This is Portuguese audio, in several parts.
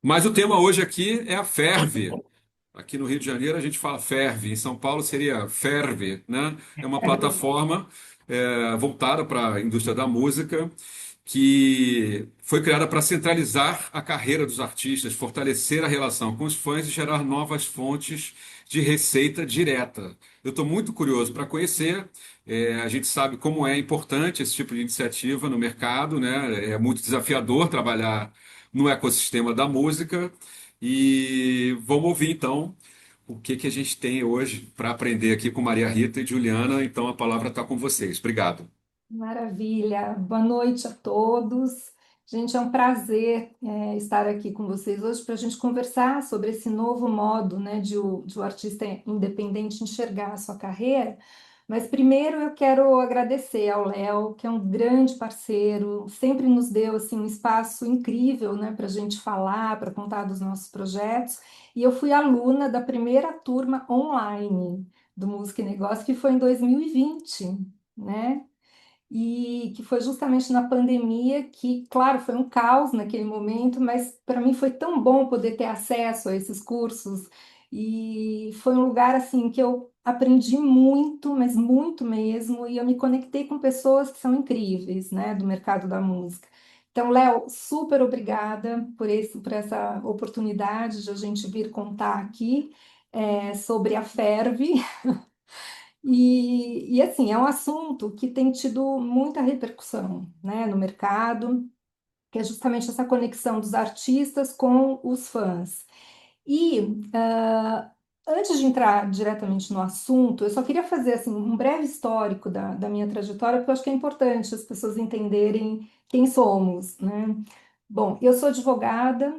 Mas o tema hoje aqui é a Ferve. Aqui no Rio de Janeiro a gente fala Ferve, em São Paulo seria Ferve, né? É uma plataforma voltada para a indústria da música que foi criada para centralizar a carreira dos artistas, fortalecer a relação com os fãs e gerar novas fontes de receita direta. Eu estou muito curioso para conhecer. A gente sabe como é importante esse tipo de iniciativa no mercado, né? É muito desafiador trabalhar no ecossistema da música. E vamos ouvir então o que que a gente tem hoje para aprender aqui com Maria Rita e Juliana. Então a palavra está com vocês. Obrigado. Maravilha. Boa noite a todos. Gente, é um prazer estar aqui com vocês hoje para a gente conversar sobre esse novo modo, né, de o artista independente enxergar a sua carreira. Mas primeiro eu quero agradecer ao Léo, que é um grande parceiro, sempre nos deu assim um espaço incrível, né, para a gente falar, para contar dos nossos projetos. E eu fui aluna da primeira turma online do Música e Negócio, que foi em 2020, né? E que foi justamente na pandemia que, claro, foi um caos naquele momento, mas para mim foi tão bom poder ter acesso a esses cursos e foi um lugar assim que eu aprendi muito, mas muito mesmo, e eu me conectei com pessoas que são incríveis, né, do mercado da música. Então, Léo, super obrigada por essa oportunidade de a gente vir contar aqui sobre a Ferve. E assim, é um assunto que tem tido muita repercussão, né, no mercado, que é justamente essa conexão dos artistas com os fãs. E antes de entrar diretamente no assunto, eu só queria fazer assim, um breve histórico da minha trajetória, porque eu acho que é importante as pessoas entenderem quem somos, né? Bom, eu sou advogada,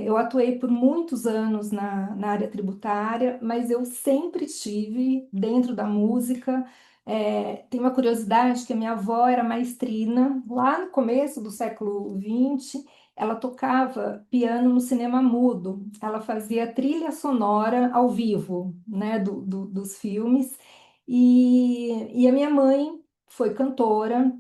eu atuei por muitos anos na área tributária, mas eu sempre estive dentro da música. Tem uma curiosidade que a minha avó era maestrina, lá no começo do século XX, ela tocava piano no cinema mudo, ela fazia trilha sonora ao vivo, né, dos filmes, e a minha mãe foi cantora.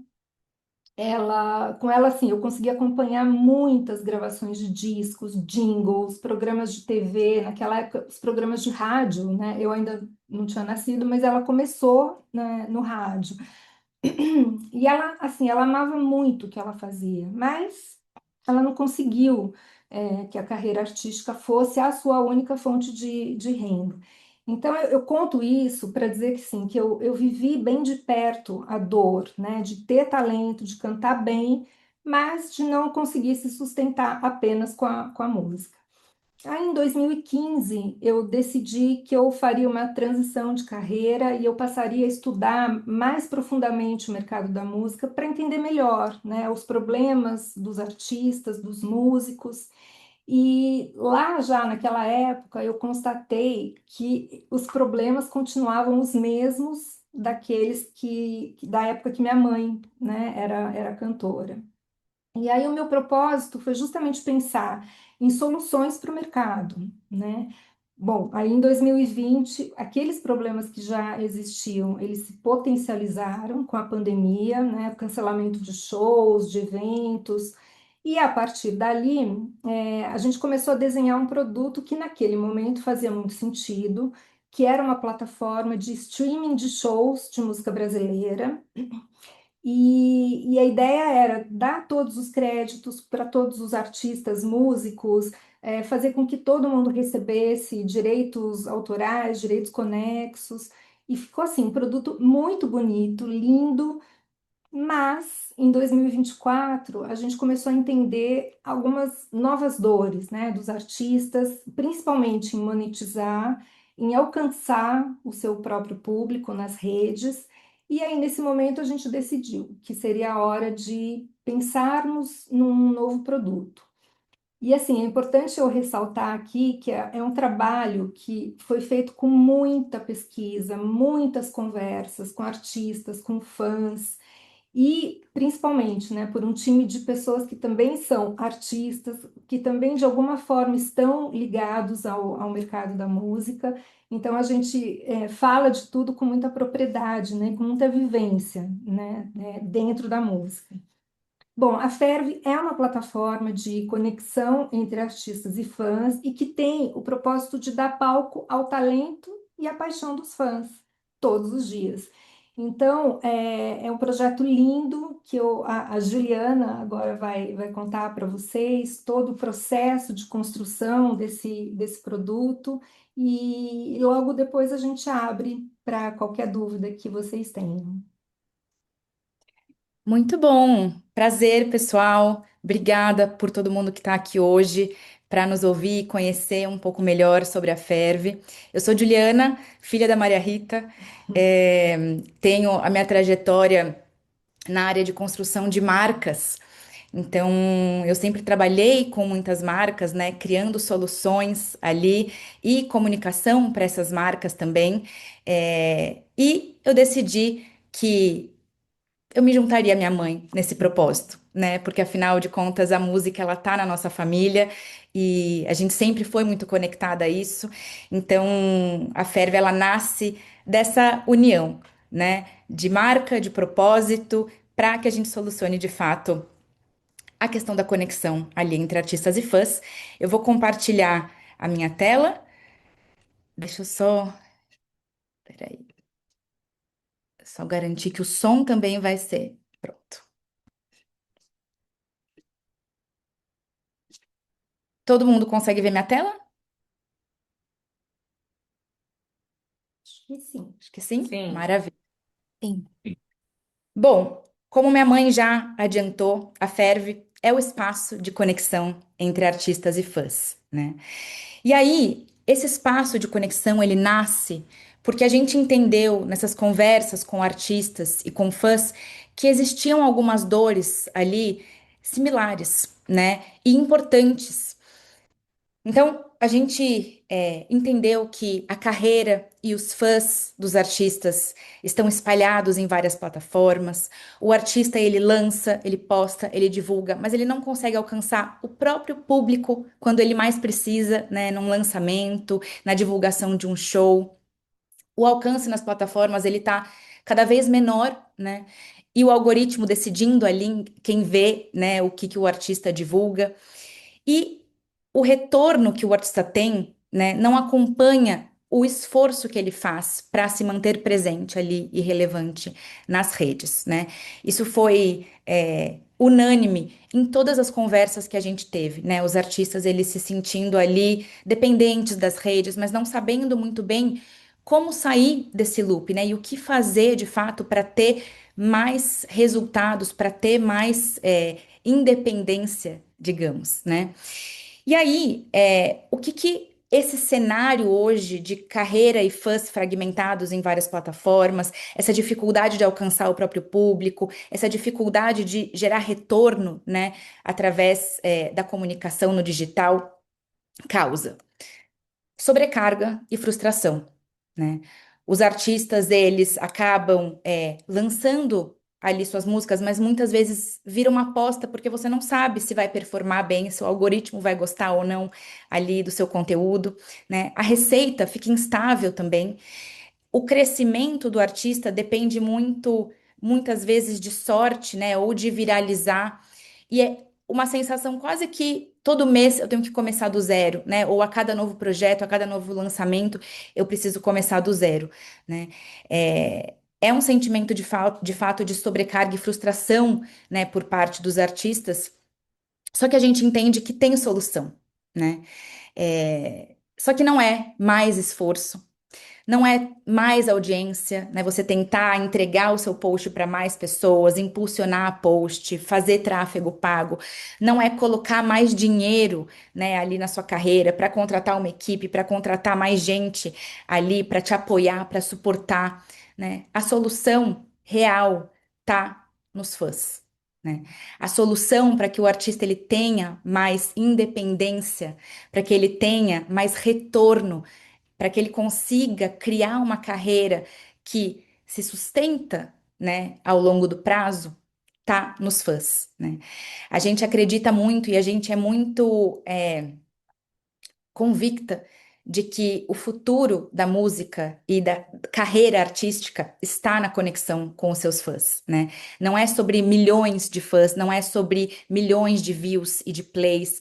Com ela, assim, eu consegui acompanhar muitas gravações de discos, jingles, programas de TV, naquela época, os programas de rádio, né? Eu ainda não tinha nascido, mas ela começou, né, no rádio. E ela, assim, ela amava muito o que ela fazia, mas ela não conseguiu, que a carreira artística fosse a sua única fonte de renda. Então, eu conto isso para dizer que sim, que eu vivi bem de perto a dor, né, de ter talento, de cantar bem, mas de não conseguir se sustentar apenas com a música. Aí, em 2015, eu decidi que eu faria uma transição de carreira e eu passaria a estudar mais profundamente o mercado da música para entender melhor, né, os problemas dos artistas, dos músicos. E lá já naquela época eu constatei que os problemas continuavam os mesmos daqueles da época que minha mãe, né, era cantora. E aí o meu propósito foi justamente pensar em soluções para o mercado, né? Bom, aí em 2020, aqueles problemas que já existiam, eles se potencializaram com a pandemia, né? O cancelamento de shows, de eventos, e a partir dali, a gente começou a desenhar um produto que naquele momento fazia muito sentido, que era uma plataforma de streaming de shows de música brasileira, e a ideia era dar todos os créditos para todos os artistas, músicos, fazer com que todo mundo recebesse direitos autorais, direitos conexos. E ficou assim, um produto muito bonito, lindo, mas em 2024 a gente começou a entender algumas novas dores, né, dos artistas, principalmente em monetizar, em alcançar o seu próprio público nas redes. E aí, nesse momento, a gente decidiu que seria a hora de pensarmos num novo produto. E assim, é importante eu ressaltar aqui que é um trabalho que foi feito com muita pesquisa, muitas conversas com artistas, com fãs, e principalmente, né, por um time de pessoas que também são artistas, que também de alguma forma estão ligados ao mercado da música. Então a gente fala de tudo com muita propriedade, né, com muita vivência, né, dentro da música. Bom, a Fervi é uma plataforma de conexão entre artistas e fãs e que tem o propósito de dar palco ao talento e à paixão dos fãs todos os dias. Então, é um projeto lindo que a Juliana agora vai contar para vocês todo o processo de construção desse produto e logo depois a gente abre para qualquer dúvida que vocês tenham. Muito bom. Prazer, pessoal. Obrigada por todo mundo que está aqui hoje para nos ouvir e conhecer um pouco melhor sobre a Ferve. Eu sou Juliana, filha da Maria Rita. Tenho a minha trajetória na área de construção de marcas. Então, eu sempre trabalhei com muitas marcas, né, criando soluções ali e comunicação para essas marcas também. E eu decidi que eu me juntaria à minha mãe nesse propósito, né? Porque afinal de contas a música ela tá na nossa família e a gente sempre foi muito conectada a isso. Então a Ferve ela nasce dessa união, né? De marca, de propósito, para que a gente solucione de fato a questão da conexão ali entre artistas e fãs. Eu vou compartilhar a minha tela. Deixa eu peraí, só garantir que o som também vai ser. Pronto. Todo mundo consegue ver minha tela? Acho que sim. Acho que sim. Sim. Maravilha. Sim. Bom, como minha mãe já adiantou, a Ferve é o espaço de conexão entre artistas e fãs, né? E aí, esse espaço de conexão, ele nasce porque a gente entendeu nessas conversas com artistas e com fãs que existiam algumas dores ali similares, né? E importantes. Então, a gente entendeu que a carreira e os fãs dos artistas estão espalhados em várias plataformas. O artista, ele lança, ele posta, ele divulga, mas ele não consegue alcançar o próprio público quando ele mais precisa, né, num lançamento, na divulgação de um show. O alcance nas plataformas, ele tá cada vez menor, né? E o algoritmo decidindo ali quem vê, né, o que que o artista divulga. E o retorno que o artista tem, né, não acompanha o esforço que ele faz para se manter presente ali e relevante nas redes, né? Isso foi unânime em todas as conversas que a gente teve, né? Os artistas eles se sentindo ali dependentes das redes, mas não sabendo muito bem como sair desse loop, né? E o que fazer de fato para ter mais resultados, para ter mais independência, digamos, né? E aí, o que que esse cenário hoje de carreira e fãs fragmentados em várias plataformas, essa dificuldade de alcançar o próprio público, essa dificuldade de gerar retorno, né, através, da comunicação no digital, causa? Sobrecarga e frustração, né? Os artistas, eles acabam lançando ali suas músicas, mas muitas vezes vira uma aposta porque você não sabe se vai performar bem, se o algoritmo vai gostar ou não ali do seu conteúdo, né? A receita fica instável também. O crescimento do artista depende muito, muitas vezes, de sorte, né? Ou de viralizar. E é uma sensação quase que todo mês eu tenho que começar do zero, né? Ou a cada novo projeto, a cada novo lançamento, eu preciso começar do zero, né? É um sentimento de fato de sobrecarga e frustração, né, por parte dos artistas. Só que a gente entende que tem solução, né? Só que não é mais esforço, não é mais audiência, né? Você tentar entregar o seu post para mais pessoas, impulsionar post, fazer tráfego pago, não é colocar mais dinheiro, né, ali na sua carreira para contratar uma equipe, para contratar mais gente ali para te apoiar, para suportar, né? A solução real tá nos fãs. Né? A solução para que o artista ele tenha mais independência, para que ele tenha mais retorno, para que ele consiga criar uma carreira que se sustenta, né, ao longo do prazo, tá nos fãs, né? A gente acredita muito e a gente é muito convicta de que o futuro da música e da carreira artística está na conexão com os seus fãs, né? Não é sobre milhões de fãs, não é sobre milhões de views e de plays,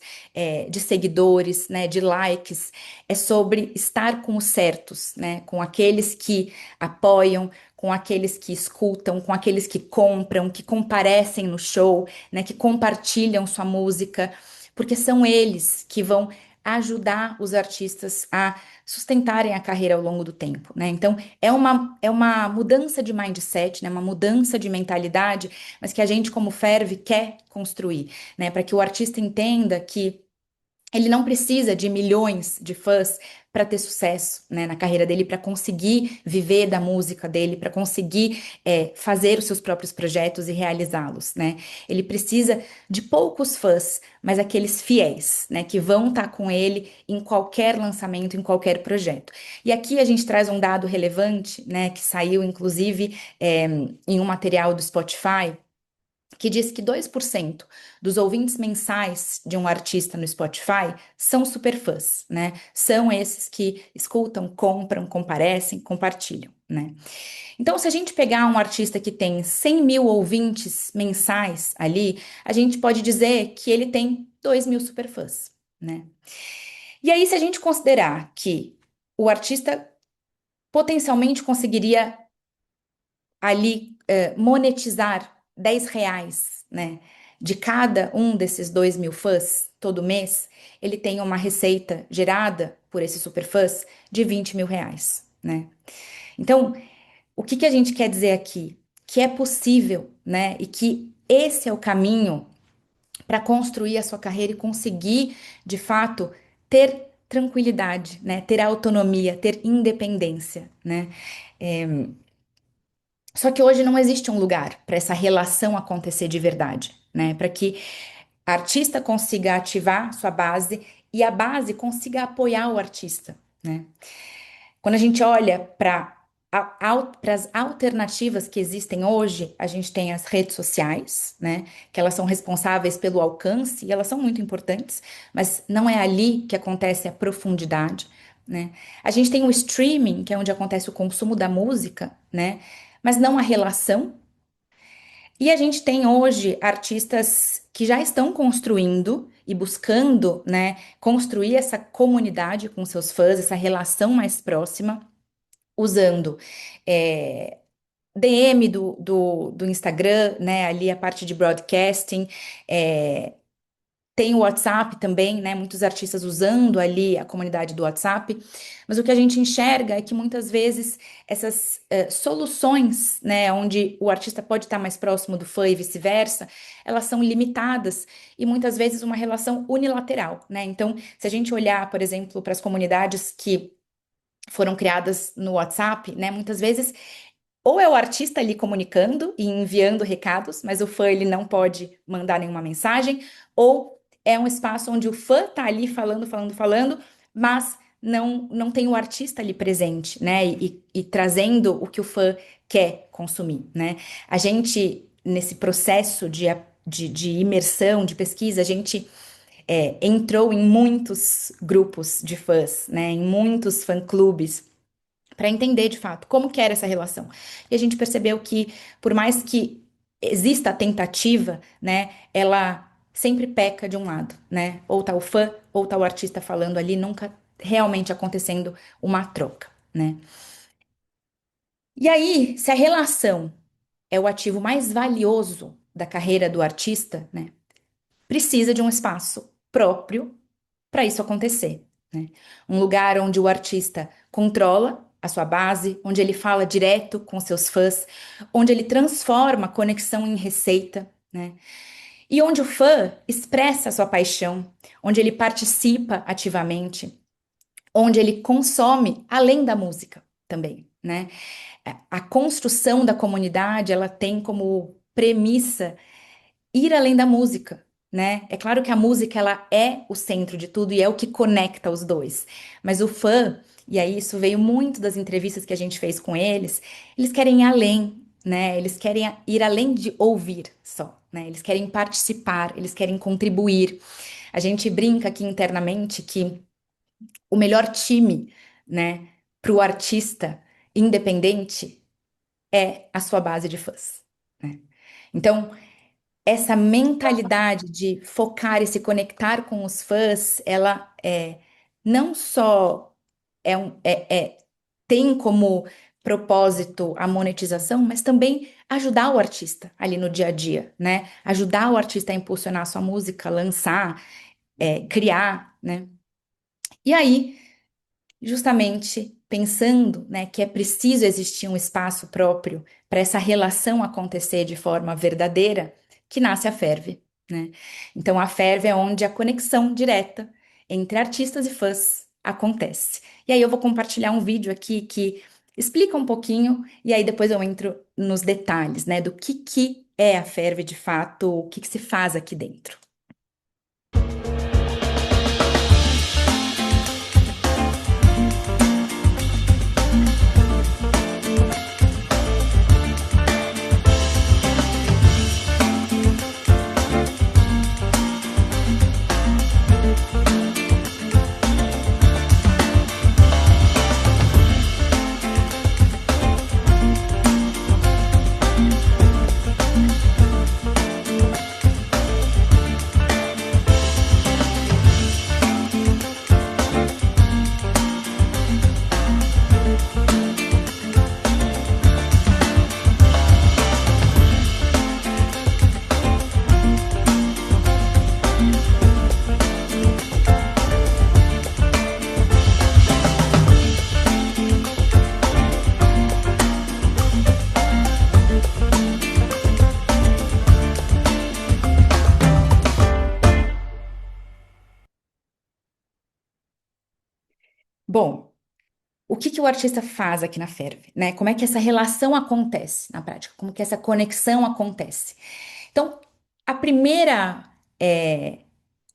de seguidores, né, de likes. É sobre estar com os certos, né? Com aqueles que apoiam, com aqueles que escutam, com aqueles que compram, que comparecem no show, né, que compartilham sua música, porque são eles que vão ajudar os artistas a sustentarem a carreira ao longo do tempo, né? Então, é uma mudança de mindset, né? Uma mudança de mentalidade, mas que a gente, como Ferve, quer construir, né? Para que o artista entenda que ele não precisa de milhões de fãs para ter sucesso, né, na carreira dele, para conseguir viver da música dele, para conseguir fazer os seus próprios projetos e realizá-los, né? Ele precisa de poucos fãs, mas aqueles fiéis, né, que vão estar com ele em qualquer lançamento, em qualquer projeto. E aqui a gente traz um dado relevante, né, que saiu inclusive em um material do Spotify, que diz que 2% dos ouvintes mensais de um artista no Spotify são superfãs, né? São esses que escutam, compram, comparecem, compartilham, né? Então, se a gente pegar um artista que tem 100 mil ouvintes mensais ali, a gente pode dizer que ele tem 2 mil superfãs, né? E aí, se a gente considerar que o artista potencialmente conseguiria ali monetizar R$ 10, né, de cada um desses 2 mil fãs todo mês, ele tem uma receita gerada por esses superfãs de R$ 20 mil, né? Então, o que que a gente quer dizer aqui? Que é possível, né, e que esse é o caminho para construir a sua carreira e conseguir, de fato, ter tranquilidade, né, ter autonomia, ter independência, né? Só que hoje não existe um lugar para essa relação acontecer de verdade, né? Para que a artista consiga ativar sua base e a base consiga apoiar o artista, né? Quando a gente olha para as alternativas que existem hoje, a gente tem as redes sociais, né? Que elas são responsáveis pelo alcance e elas são muito importantes, mas não é ali que acontece a profundidade, né? A gente tem o streaming, que é onde acontece o consumo da música, né? Mas não a relação. E a gente tem hoje artistas que já estão construindo e buscando, né, construir essa comunidade com seus fãs, essa relação mais próxima, usando DM do Instagram, né, ali a parte de broadcasting, é, tem o WhatsApp também, né? Muitos artistas usando ali a comunidade do WhatsApp, mas o que a gente enxerga é que muitas vezes essas soluções, né, onde o artista pode estar mais próximo do fã e vice-versa, elas são limitadas e muitas vezes uma relação unilateral, né? Então, se a gente olhar, por exemplo, para as comunidades que foram criadas no WhatsApp, né, muitas vezes ou é o artista ali comunicando e enviando recados, mas o fã ele não pode mandar nenhuma mensagem, ou é um espaço onde o fã tá ali falando, falando, falando, mas não tem o artista ali presente, né? E trazendo o que o fã quer consumir, né? A gente, nesse processo de imersão, de pesquisa, a gente entrou em muitos grupos de fãs, né? Em muitos fã-clubes para entender de fato como que era essa relação. E a gente percebeu que, por mais que exista a tentativa, né, ela sempre peca de um lado, né? Ou tá o fã, ou tá o artista falando ali, nunca realmente acontecendo uma troca, né? E aí, se a relação é o ativo mais valioso da carreira do artista, né, precisa de um espaço próprio para isso acontecer, né? Um lugar onde o artista controla a sua base, onde ele fala direto com seus fãs, onde ele transforma a conexão em receita, né? E onde o fã expressa a sua paixão, onde ele participa ativamente, onde ele consome além da música também, né? A construção da comunidade, ela tem como premissa ir além da música, né? É claro que a música ela é o centro de tudo e é o que conecta os dois. Mas o fã, e aí isso veio muito das entrevistas que a gente fez com eles querem ir além, né? Eles querem ir além de ouvir só, né? Eles querem participar, eles querem contribuir. A gente brinca aqui internamente que o melhor time, né, para o artista independente é a sua base de fãs, né? Então, essa mentalidade de focar e se conectar com os fãs, ela não só tem como propósito a monetização, mas também ajudar o artista ali no dia a dia, né? Ajudar o artista a impulsionar a sua música, lançar, criar, né? E aí, justamente pensando, né, que é preciso existir um espaço próprio para essa relação acontecer de forma verdadeira, que nasce a Ferve, né? Então a Ferve é onde a conexão direta entre artistas e fãs acontece. E aí eu vou compartilhar um vídeo aqui que explica um pouquinho e aí depois eu entro nos detalhes, né, do que é a Ferve de fato, o que se faz aqui dentro. Bom, o que o artista faz aqui na Ferve, né? Como é que essa relação acontece na prática? Como que essa conexão acontece? Então, a primeira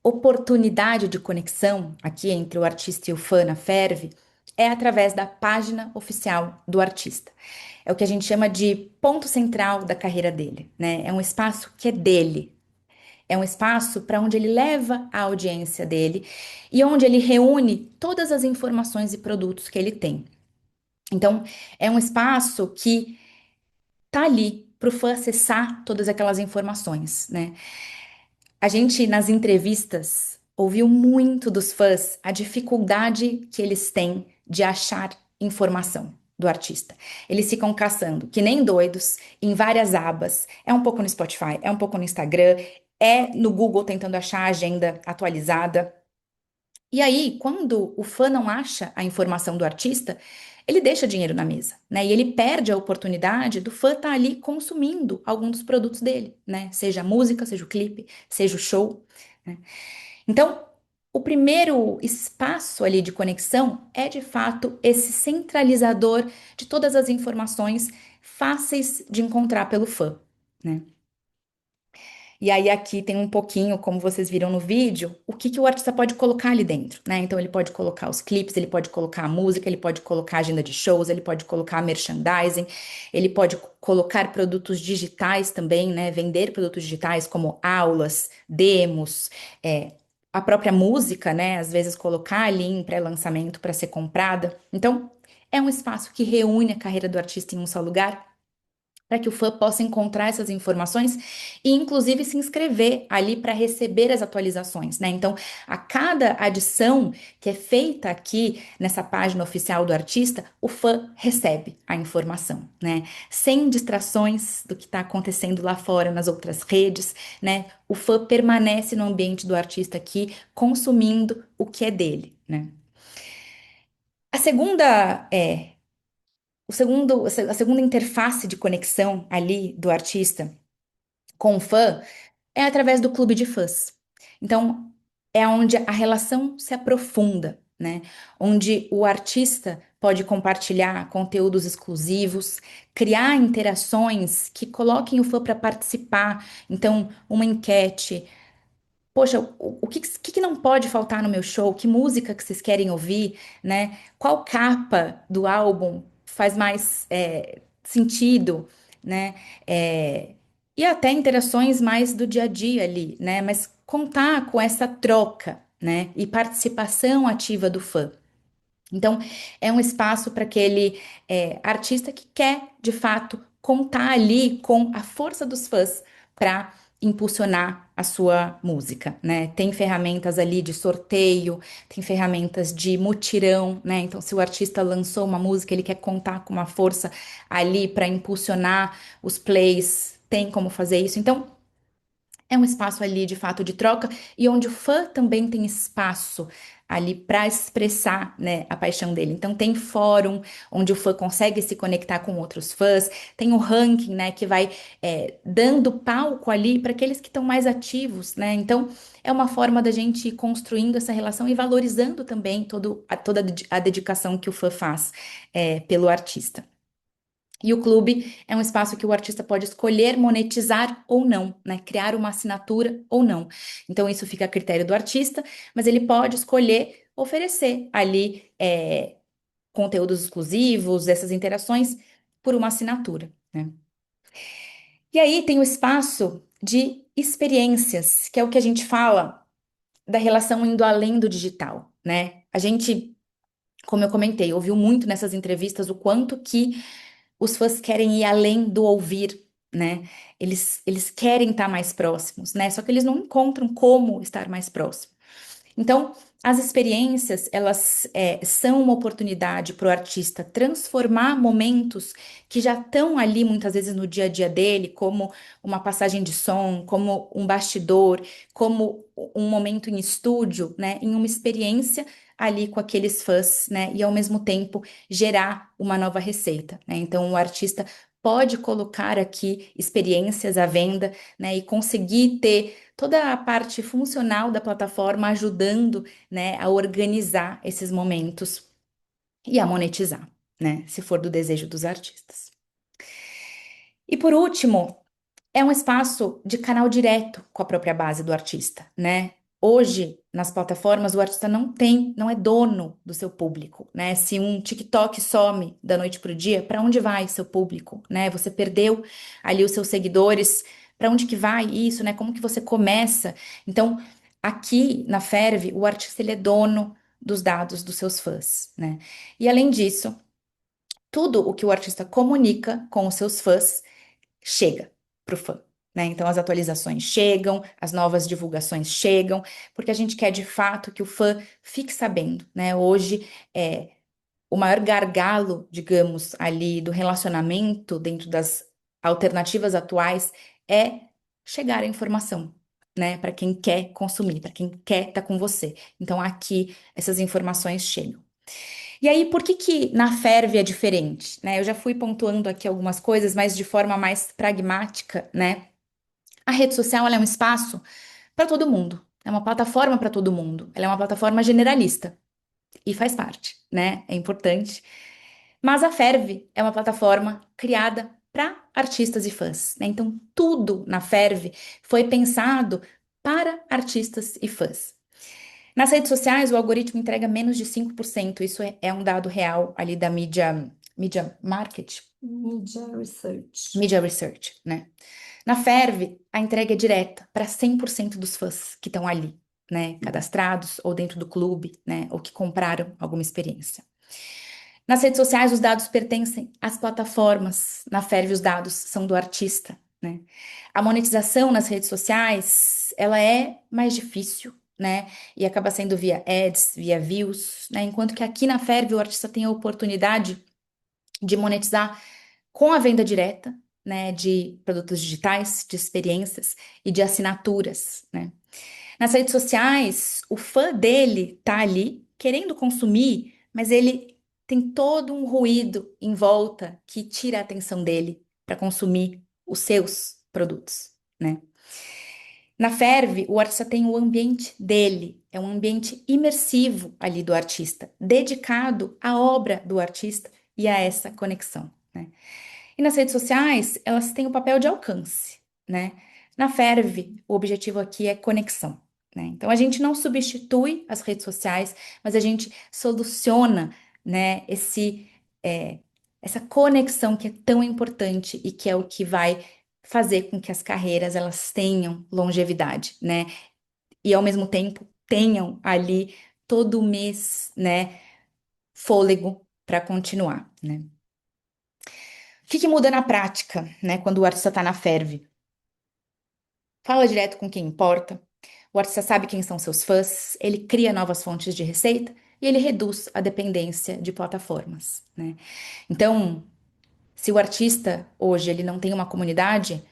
oportunidade de conexão aqui entre o artista e o fã na Ferve é através da página oficial do artista. É o que a gente chama de ponto central da carreira dele, né? É um espaço que é dele. É um espaço para onde ele leva a audiência dele e onde ele reúne todas as informações e produtos que ele tem. Então, é um espaço que tá ali para o fã acessar todas aquelas informações, né? A gente, nas entrevistas, ouviu muito dos fãs a dificuldade que eles têm de achar informação do artista. Eles ficam caçando, que nem doidos, em várias abas. É um pouco no Spotify, é um pouco no Instagram, é no Google tentando achar a agenda atualizada. E aí, quando o fã não acha a informação do artista, ele deixa dinheiro na mesa, né? E ele perde a oportunidade do fã estar ali consumindo algum dos produtos dele, né? Seja a música, seja o clipe, seja o show, né? Então, o primeiro espaço ali de conexão é de fato esse centralizador de todas as informações fáceis de encontrar pelo fã, né? E aí aqui tem um pouquinho, como vocês viram no vídeo, o que o artista pode colocar ali dentro, né? Então ele pode colocar os clipes, ele pode colocar a música, ele pode colocar a agenda de shows, ele pode colocar merchandising, ele pode colocar produtos digitais também, né? Vender produtos digitais como aulas, demos, a própria música, né? Às vezes colocar ali em pré-lançamento para ser comprada. Então é um espaço que reúne a carreira do artista em um só lugar para que o fã possa encontrar essas informações e, inclusive, se inscrever ali para receber as atualizações, né? Então, a cada adição que é feita aqui nessa página oficial do artista, o fã recebe a informação, né? Sem distrações do que está acontecendo lá fora nas outras redes, né? O fã permanece no ambiente do artista aqui, consumindo o que é dele, né? A segunda a segunda interface de conexão ali do artista com o fã é através do clube de fãs. Então, é onde a relação se aprofunda, né? Onde o artista pode compartilhar conteúdos exclusivos, criar interações que coloquem o fã para participar. Então, uma enquete. Poxa, o que não pode faltar no meu show? Que música que vocês querem ouvir, né? Qual capa do álbum faz mais sentido, né? É, e até interações mais do dia a dia ali, né? Mas contar com essa troca, né? E participação ativa do fã. Então, é um espaço para aquele artista que quer, de fato, contar ali com a força dos fãs para impulsionar a sua música, né? Tem ferramentas ali de sorteio, tem ferramentas de mutirão, né? Então, se o artista lançou uma música, ele quer contar com uma força ali para impulsionar os plays, tem como fazer isso. Então, é um espaço ali de fato de troca e onde o fã também tem espaço ali para expressar, né, a paixão dele. Então tem fórum onde o fã consegue se conectar com outros fãs, tem o ranking, né, que vai dando palco ali para aqueles que estão mais ativos, né? Então é uma forma da gente ir construindo essa relação e valorizando também toda a dedicação que o fã faz pelo artista. E o clube é um espaço que o artista pode escolher monetizar ou não, né? Criar uma assinatura ou não. Então, isso fica a critério do artista, mas ele pode escolher oferecer ali conteúdos exclusivos, essas interações, por uma assinatura, né? E aí tem o espaço de experiências, que é o que a gente fala da relação indo além do digital, né? A gente, como eu comentei, ouviu muito nessas entrevistas o quanto que os fãs querem ir além do ouvir, né? Eles querem estar mais próximos, né? Só que eles não encontram como estar mais próximo. Então, as experiências, elas são uma oportunidade para o artista transformar momentos que já estão ali muitas vezes no dia a dia dele, como uma passagem de som, como um bastidor, como um momento em estúdio, né, em uma experiência ali com aqueles fãs, né, e ao mesmo tempo gerar uma nova receita, né? Então, o artista pode colocar aqui experiências à venda, né, e conseguir ter toda a parte funcional da plataforma ajudando, né, a organizar esses momentos e a monetizar, né, se for do desejo dos artistas. E por último, é um espaço de canal direto com a própria base do artista, né? Hoje, nas plataformas, o artista não é dono do seu público, né? Se um TikTok some da noite para o dia, para onde vai seu público, né? Você perdeu ali os seus seguidores, para onde que vai isso, né? Como que você começa? Então, aqui na Ferve, o artista ele é dono dos dados dos seus fãs, né? E além disso, tudo o que o artista comunica com os seus fãs chega para o fã, né? Então as atualizações chegam, as novas divulgações chegam, porque a gente quer de fato que o fã fique sabendo, né? Hoje o maior gargalo, digamos, ali do relacionamento dentro das alternativas atuais é chegar a informação, né? Para quem quer consumir, para quem quer estar com você. Então aqui essas informações chegam. E aí, por que que na Ferve é diferente, né? Eu já fui pontuando aqui algumas coisas, mas de forma mais pragmática, né? A rede social, ela é um espaço para todo mundo. É uma plataforma para todo mundo. Ela é uma plataforma generalista e faz parte, né? É importante. Mas a Ferve é uma plataforma criada para artistas e fãs, né? Então, tudo na Ferve foi pensado para artistas e fãs. Nas redes sociais, o algoritmo entrega menos de 5%. Isso é um dado real ali da Media Market, Media Research. Media Research, né? Na Ferve, a entrega é direta para 100% dos fãs que estão ali, né? Cadastrados ou dentro do clube, né? Ou que compraram alguma experiência. Nas redes sociais, os dados pertencem às plataformas. Na Ferve, os dados são do artista, né? A monetização nas redes sociais, ela é mais difícil, né? E acaba sendo via ads, via views, né? Enquanto que aqui na Ferve, o artista tem a oportunidade de monetizar com a venda direta, né? De produtos digitais, de experiências e de assinaturas, né? Nas redes sociais, o fã dele tá ali querendo consumir, mas ele tem todo um ruído em volta que tira a atenção dele para consumir os seus produtos, né? Na Ferve, o artista tem o ambiente dele, é um ambiente imersivo ali do artista, dedicado à obra do artista e a essa conexão, né? E nas redes sociais, elas têm o papel de alcance, né? Na Ferve, o objetivo aqui é conexão, né? Então a gente não substitui as redes sociais, mas a gente soluciona, né, essa conexão que é tão importante e que é o que vai fazer com que as carreiras elas tenham longevidade, né? E ao mesmo tempo tenham ali todo mês, né, fôlego para continuar, né? O que que muda na prática, né, quando o artista está na ferve? Fala direto com quem importa. O artista sabe quem são seus fãs, ele cria novas fontes de receita e ele reduz a dependência de plataformas, né? Então, se o artista hoje ele não tem uma comunidade,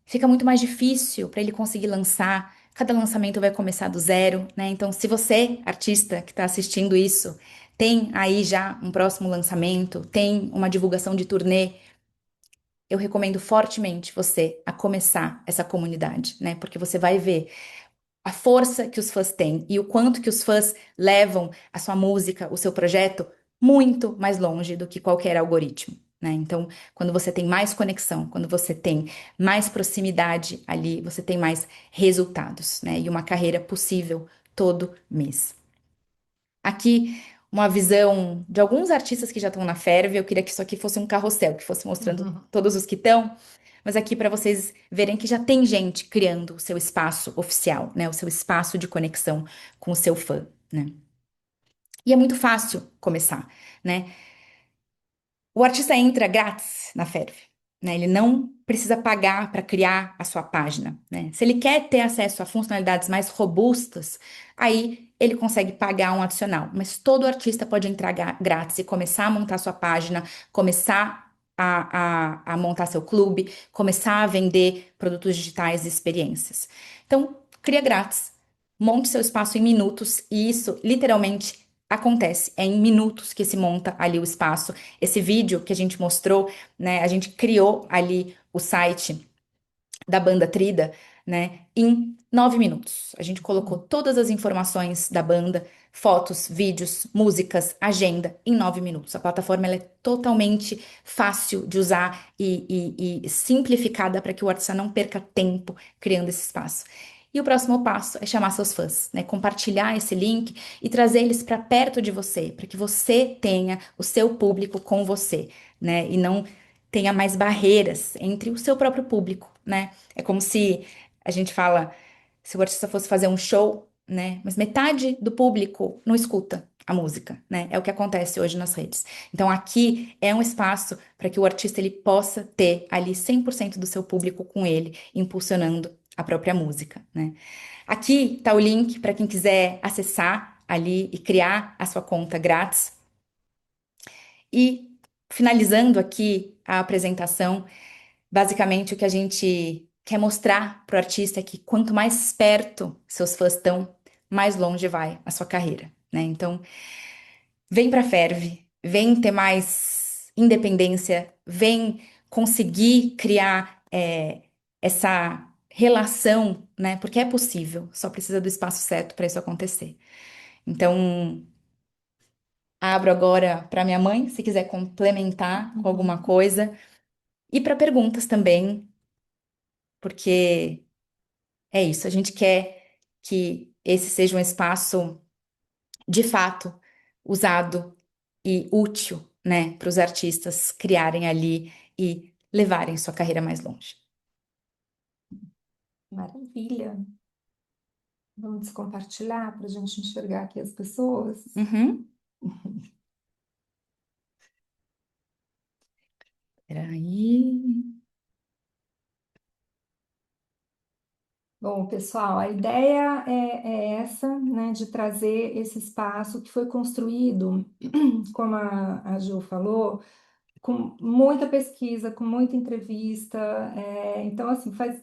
fica muito mais difícil para ele conseguir lançar. Cada lançamento vai começar do zero, né? Então, se você, artista que está assistindo isso, tem aí já um próximo lançamento, tem uma divulgação de turnê, eu recomendo fortemente você a começar essa comunidade, né? Porque você vai ver a força que os fãs têm e o quanto que os fãs levam a sua música, o seu projeto, muito mais longe do que qualquer algoritmo, né? Então, quando você tem mais conexão, quando você tem mais proximidade ali, você tem mais resultados, né? E uma carreira possível todo mês. Aqui, uma visão de alguns artistas que já estão na Ferve. Eu queria que isso aqui fosse um carrossel, que fosse mostrando todos os que estão. Mas aqui para vocês verem que já tem gente criando o seu espaço oficial, né? O seu espaço de conexão com o seu fã, né? E é muito fácil começar, né? O artista entra grátis na Ferv, né? Ele não precisa pagar para criar a sua página, né? Se ele quer ter acesso a funcionalidades mais robustas, aí ele consegue pagar um adicional. Mas todo artista pode entrar grátis e começar a montar sua página, começar a montar seu clube, começar a vender produtos digitais e experiências. Então, cria grátis, monte seu espaço em minutos e isso literalmente acontece. É em minutos que se monta ali o espaço. Esse vídeo que a gente mostrou, né? A gente criou ali o site da banda Trida, né? Em 9 minutos. A gente colocou todas as informações da banda, fotos, vídeos, músicas, agenda em 9 minutos. A plataforma ela é totalmente fácil de usar e simplificada para que o artista não perca tempo criando esse espaço. E o próximo passo é chamar seus fãs, né? Compartilhar esse link e trazer eles para perto de você, para que você tenha o seu público com você, né? E não tenha mais barreiras entre o seu próprio público, né? É como se a gente fala, se o artista fosse fazer um show, né? Mas metade do público não escuta a música, né? É o que acontece hoje nas redes. Então aqui é um espaço para que o artista ele possa ter ali 100% do seu público com ele, impulsionando a própria música, né? Aqui está o link para quem quiser acessar ali e criar a sua conta grátis. E finalizando aqui a apresentação, basicamente o que a gente quer mostrar para o artista é que quanto mais perto seus fãs estão, mais longe vai a sua carreira, né? Então, vem para a Ferve, vem ter mais independência, vem conseguir criar essa relação, né? Porque é possível, só precisa do espaço certo para isso acontecer. Então, abro agora para minha mãe, se quiser complementar com alguma coisa, e para perguntas também, porque é isso, a gente quer que esse seja um espaço de fato usado e útil, né, para os artistas criarem ali e levarem sua carreira mais longe. Maravilha. Vamos compartilhar para a gente enxergar aqui as pessoas. Uhum. Peraí. Bom, pessoal, a ideia é essa, né, de trazer esse espaço que foi construído, como a Gil falou, com muita pesquisa, com muita entrevista. Então, assim, faz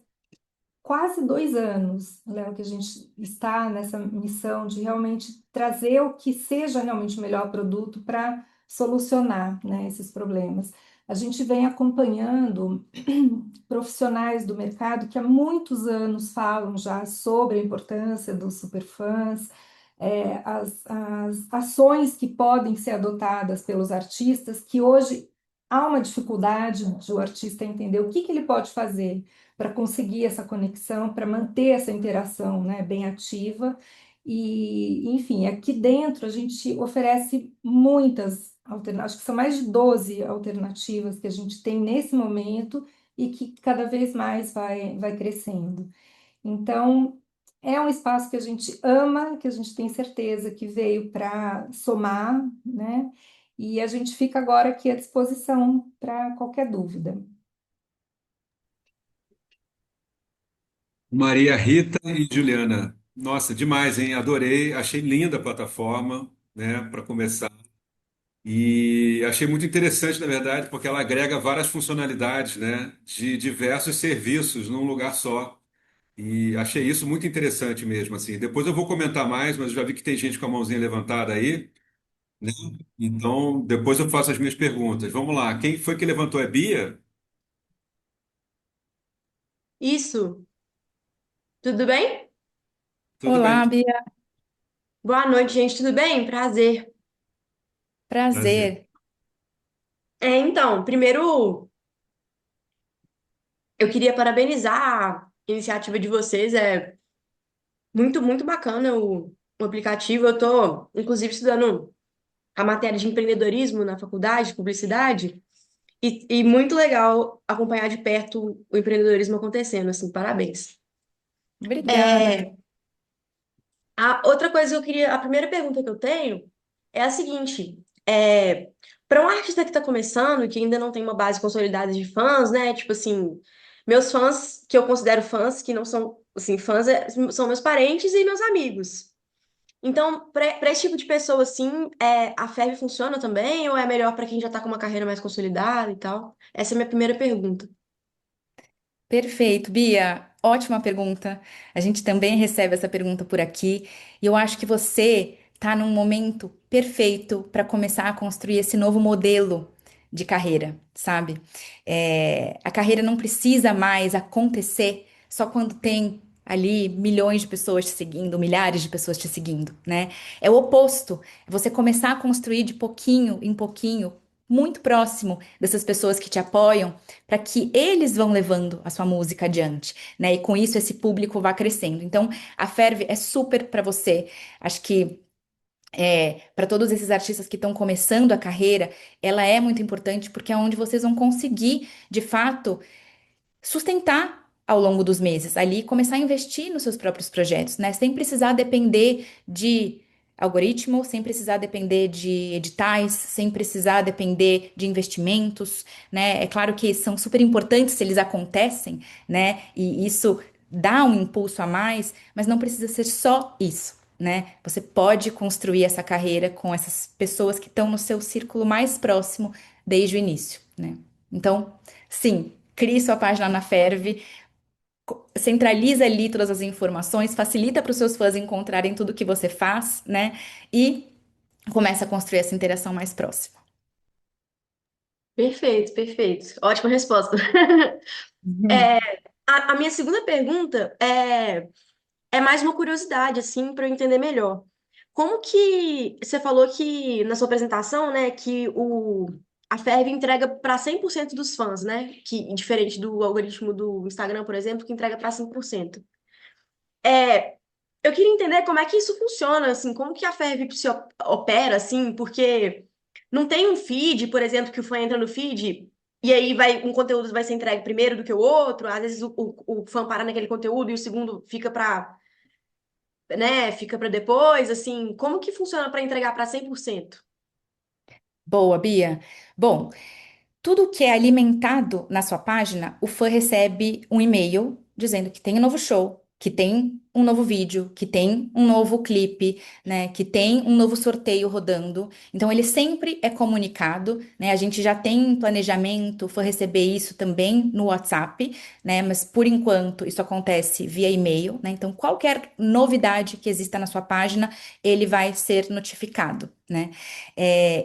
quase 2 anos, Léo, que a gente está nessa missão de realmente trazer o que seja realmente o melhor produto para solucionar, né, esses problemas. A gente vem acompanhando profissionais do mercado que há muitos anos falam já sobre a importância dos superfãs, as ações que podem ser adotadas pelos artistas, que hoje há uma dificuldade de o artista entender o que ele pode fazer para conseguir essa conexão, para manter essa interação, né, bem ativa. E, enfim, aqui dentro a gente oferece muitas alternativas, acho que são mais de 12 alternativas que a gente tem nesse momento e que cada vez mais vai crescendo. Então, É um espaço que a gente ama, que a gente tem certeza que veio para somar, né? E a gente fica agora aqui à disposição para qualquer dúvida. Maria Rita e Juliana. Nossa, demais, hein? Adorei, achei linda a plataforma, né, para começar. E achei muito interessante, na verdade, porque ela agrega várias funcionalidades, né, de diversos serviços num lugar só. E achei isso muito interessante mesmo, assim. Depois eu vou comentar mais, mas eu já vi que tem gente com a mãozinha levantada aí, né? Então, depois eu faço as minhas perguntas. Vamos lá. Quem foi que levantou? É Bia? Isso, tudo bem? Tudo bem. Olá, Bia, Boa noite, gente, tudo bem? Prazer. Prazer. prazer. Então, primeiro eu queria parabenizar a iniciativa de vocês, é muito, muito bacana o aplicativo. Eu tô, inclusive, estudando a matéria de empreendedorismo na faculdade, publicidade, e muito legal acompanhar de perto o empreendedorismo acontecendo, assim, parabéns. Obrigada. É, A outra coisa que eu queria, a primeira pergunta que eu tenho é a seguinte: para um artista que está começando, e que ainda não tem uma base consolidada de fãs, né? Tipo assim, meus fãs, que eu considero fãs, que não são, assim, fãs, são meus parentes e meus amigos. Então, para esse tipo de pessoa, assim, a Ferve funciona também, ou é melhor para quem já está com uma carreira mais consolidada e tal? Essa é a minha primeira pergunta. Perfeito, Bia. Ótima pergunta. A gente também recebe essa pergunta por aqui. E eu acho que você está num momento perfeito para começar a construir esse novo modelo de carreira, sabe? A carreira não precisa mais acontecer só quando tem ali milhões de pessoas te seguindo, milhares de pessoas te seguindo, né? É o oposto. É você começar a construir de pouquinho em pouquinho, muito próximo dessas pessoas que te apoiam para que eles vão levando a sua música adiante, né? E com isso esse público vai crescendo. Então, a Ferve é super para você. Acho que para todos esses artistas que estão começando a carreira, ela é muito importante porque é onde vocês vão conseguir, de fato, sustentar ao longo dos meses ali, e começar a investir nos seus próprios projetos, né? Sem precisar depender de algoritmo, sem precisar depender de editais, sem precisar depender de investimentos, né? É claro que são super importantes se eles acontecem, né? E isso dá um impulso a mais, mas não precisa ser só isso. Né? Você pode construir essa carreira com essas pessoas que estão no seu círculo mais próximo desde o início, né? Então, sim, crie sua página na Ferve, centraliza ali todas as informações, facilita para os seus fãs encontrarem tudo que você faz, né? E começa a construir essa interação mais próxima. Perfeito, perfeito. Ótima resposta. Uhum. É, a minha segunda pergunta é mais uma curiosidade, assim, para eu entender melhor. Como que você falou que na sua apresentação, né, que a Ferve entrega para 100% dos fãs, né? Que diferente do algoritmo do Instagram, por exemplo, que entrega para 5%. É, eu queria entender como é que isso funciona, assim, como que a Ferve se opera, assim, porque não tem um feed, por exemplo, que o fã entra no feed e aí um conteúdo vai ser entregue primeiro do que o outro, às vezes o fã para naquele conteúdo e o segundo fica para, né, fica para depois, assim, como que funciona para entregar para 100%? Boa, Bia. Bom, tudo que é alimentado na sua página, o fã recebe um e-mail dizendo que tem um novo show, que tem um novo vídeo, que tem um novo clipe, né, que tem um novo sorteio rodando. Então ele sempre é comunicado, né? A gente já tem planejamento, o fã receber isso também no WhatsApp, né? Mas por enquanto isso acontece via e-mail, né? Então qualquer novidade que exista na sua página, ele vai ser notificado, né?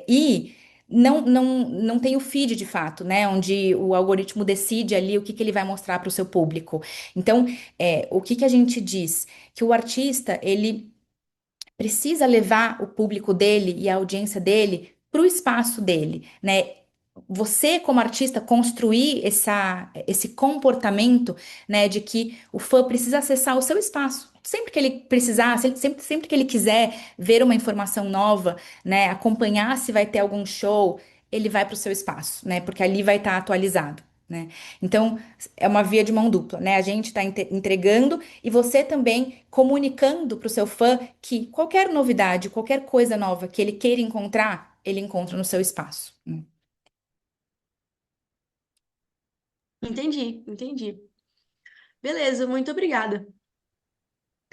E não tem o feed de fato, né? Onde o algoritmo decide ali o que ele vai mostrar para o seu público. Então, o que que a gente diz? Que o artista, ele precisa levar o público dele e a audiência dele para o espaço dele, né? Você, como artista, construir esse comportamento, né, de que o fã precisa acessar o seu espaço. Sempre que ele precisar, sempre que ele quiser ver uma informação nova, né, acompanhar se vai ter algum show, ele vai para o seu espaço, né, porque ali vai estar atualizado. né? Então, é uma via de mão dupla, né? A gente está entregando e você também comunicando para o seu fã que qualquer novidade, qualquer coisa nova que ele queira encontrar, ele encontra no seu espaço. Entendi, entendi. Beleza, muito obrigada.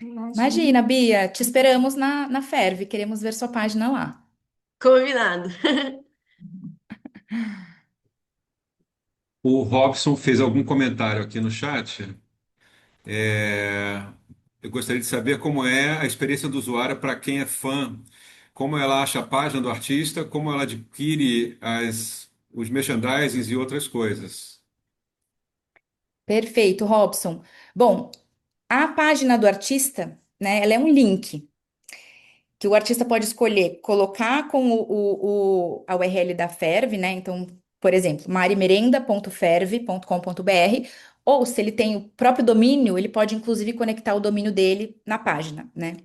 Imagina. Imagina, Bia, te esperamos na Ferve, queremos ver sua página lá. Combinado. O Robson fez algum comentário aqui no chat. É, eu gostaria de saber como é a experiência do usuário para quem é fã, como ela acha a página do artista, como ela adquire os merchandisings e outras coisas. Perfeito, Robson. Bom, a página do artista, né, ela é um link que o artista pode escolher colocar com a URL da Ferv, né? Então, por exemplo, marimerenda.ferv.com.br, ou se ele tem o próprio domínio, ele pode inclusive conectar o domínio dele na página, né?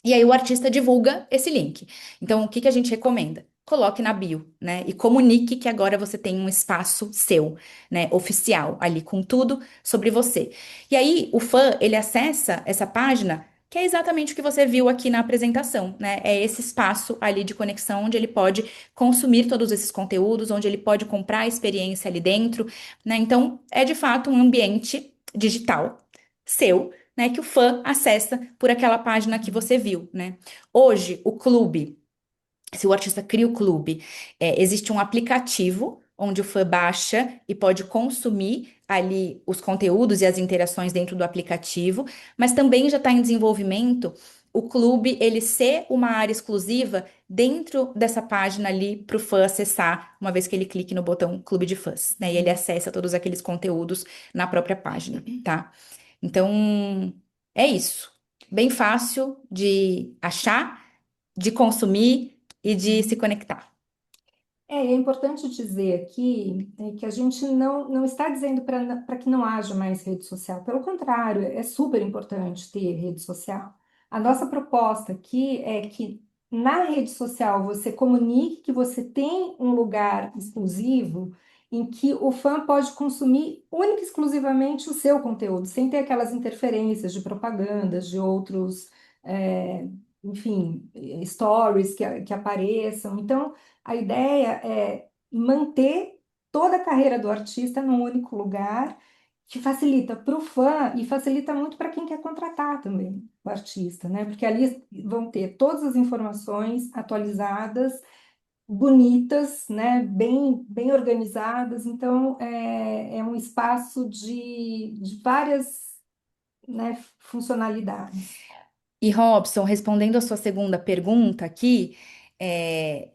E aí o artista divulga esse link. Então, o que que a gente recomenda? Coloque na bio, né? E comunique que agora você tem um espaço seu, né? Oficial, ali com tudo sobre você. E aí o fã, ele acessa essa página, que é exatamente o que você viu aqui na apresentação, né? É esse espaço ali de conexão onde ele pode consumir todos esses conteúdos, onde ele pode comprar a experiência ali dentro, né? Então, é de fato um ambiente digital seu, né, que o fã acessa por aquela página que você viu, né? Hoje, o clube, se o artista cria o clube, existe um aplicativo onde o fã baixa e pode consumir ali os conteúdos e as interações dentro do aplicativo, mas também já está em desenvolvimento o clube ele ser uma área exclusiva dentro dessa página ali para o fã acessar, uma vez que ele clique no botão Clube de Fãs, né? E ele acessa todos aqueles conteúdos na própria página, tá? Então, é isso. Bem fácil de achar, de consumir e de se conectar. É importante dizer aqui que a gente não está dizendo para que não haja mais rede social. Pelo contrário, é super importante ter rede social. A nossa proposta aqui é que na rede social você comunique que você tem um lugar exclusivo em que o fã pode consumir única e exclusivamente o seu conteúdo, sem ter aquelas interferências de propagandas, de outros, eh, enfim, stories que apareçam. Então, a ideia é manter toda a carreira do artista num único lugar, que facilita para o fã e facilita muito para quem quer contratar também o artista, né? Porque ali vão ter todas as informações atualizadas, bonitas, né? Bem organizadas. Então, é um espaço de várias, né, funcionalidades. E Robson, respondendo a sua segunda pergunta aqui, é,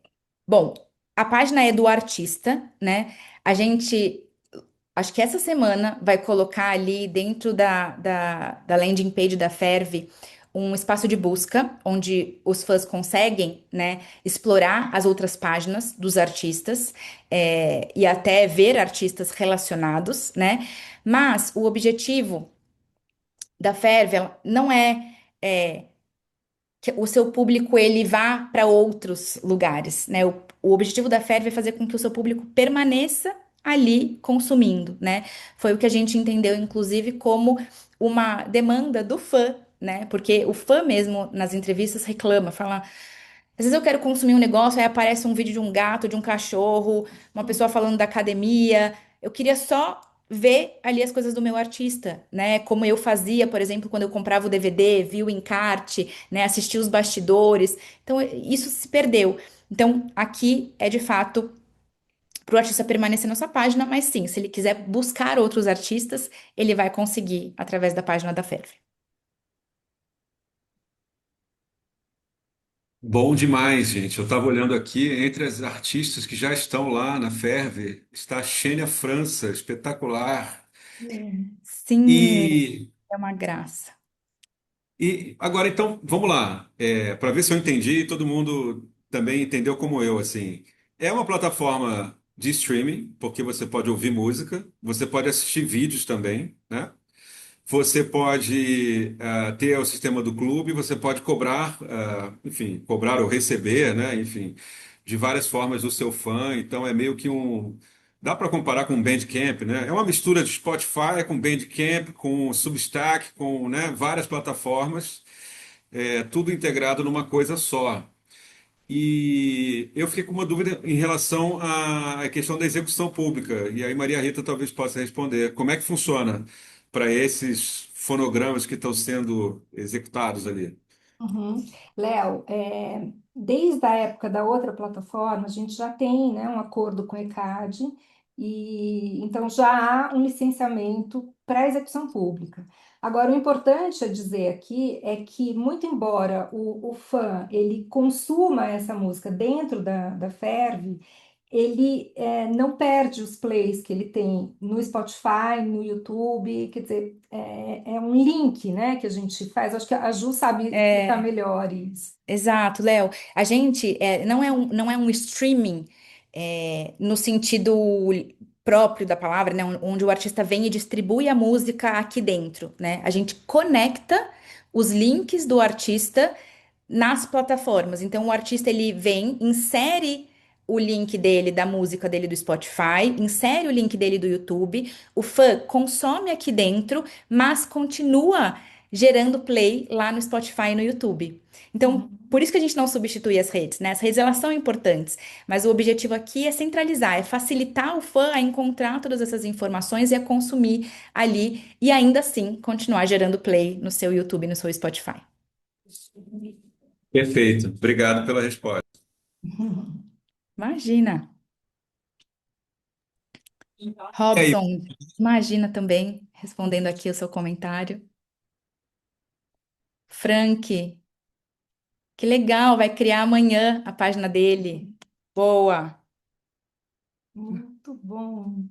bom, a página é do artista, né? A gente, acho que essa semana vai colocar ali dentro da landing page da Ferv um espaço de busca, onde os fãs conseguem, né, explorar as outras páginas dos artistas, e até ver artistas relacionados, né? Mas o objetivo da Ferv ela não é que o seu público ele vá para outros lugares, né? O objetivo da Ferv é fazer com que o seu público permaneça ali consumindo, né? Foi o que a gente entendeu, inclusive, como uma demanda do fã, né? Porque o fã mesmo nas entrevistas reclama, fala, às vezes eu quero consumir um negócio, aí aparece um vídeo de um gato, de um cachorro, uma pessoa falando da academia. Eu queria só ver ali as coisas do meu artista, né? Como eu fazia, por exemplo, quando eu comprava o DVD, via o encarte, né? Assistia os bastidores. Então, isso se perdeu. Então, aqui é de fato para o artista permanecer na sua página, mas sim, se ele quiser buscar outros artistas, ele vai conseguir através da página da Ferv. Bom demais, gente. Eu estava olhando aqui, entre as artistas que já estão lá na Ferve, está a Xênia França, espetacular. Sim, E, é uma graça. e agora, então, vamos lá. Para ver se eu entendi e todo mundo também entendeu como eu, assim. É uma plataforma de streaming, porque você pode ouvir música, você pode assistir vídeos também, né? Você pode ter o sistema do clube, você pode cobrar, enfim, cobrar ou receber, né? Enfim, de várias formas do seu fã. Então é meio que Dá para comparar com o Bandcamp, né? É uma mistura de Spotify com Bandcamp, com Substack, com, né, várias plataformas, tudo integrado numa coisa só. E eu fiquei com uma dúvida em relação à questão da execução pública. E aí Maria Rita talvez possa responder. Como é que funciona para esses fonogramas que estão sendo executados ali? Uhum. Léo, desde a época da outra plataforma, a gente já tem, né, um acordo com o ECAD, e então já há um licenciamento para execução pública. Agora, o importante a dizer aqui é que, muito embora o fã ele consuma essa música dentro da Ferve, ele não perde os plays que ele tem no Spotify, no YouTube, quer dizer, é um link, né, que a gente faz. Acho que a Ju sabe explicar É, melhor isso. exato, Léo. A gente não é um streaming no sentido próprio da palavra, né? Onde o artista vem e distribui a música aqui dentro, né? A gente conecta os links do artista nas plataformas. Então, o artista ele vem, insere o link dele da música dele do Spotify, insere o link dele do YouTube, o fã consome aqui dentro, mas continua gerando play lá no Spotify e no YouTube. Então, Uhum. por isso que a gente não substitui as redes, né? As redes elas são importantes, mas o objetivo aqui é centralizar, é facilitar o fã a encontrar todas essas informações e a consumir ali e ainda assim continuar gerando play no seu YouTube, e no seu Spotify. Perfeito. Obrigado pela resposta. Imagina. E aí, Robson, imagina também, respondendo aqui o seu comentário. Frank, que legal, vai criar amanhã a página dele. Boa. Muito bom.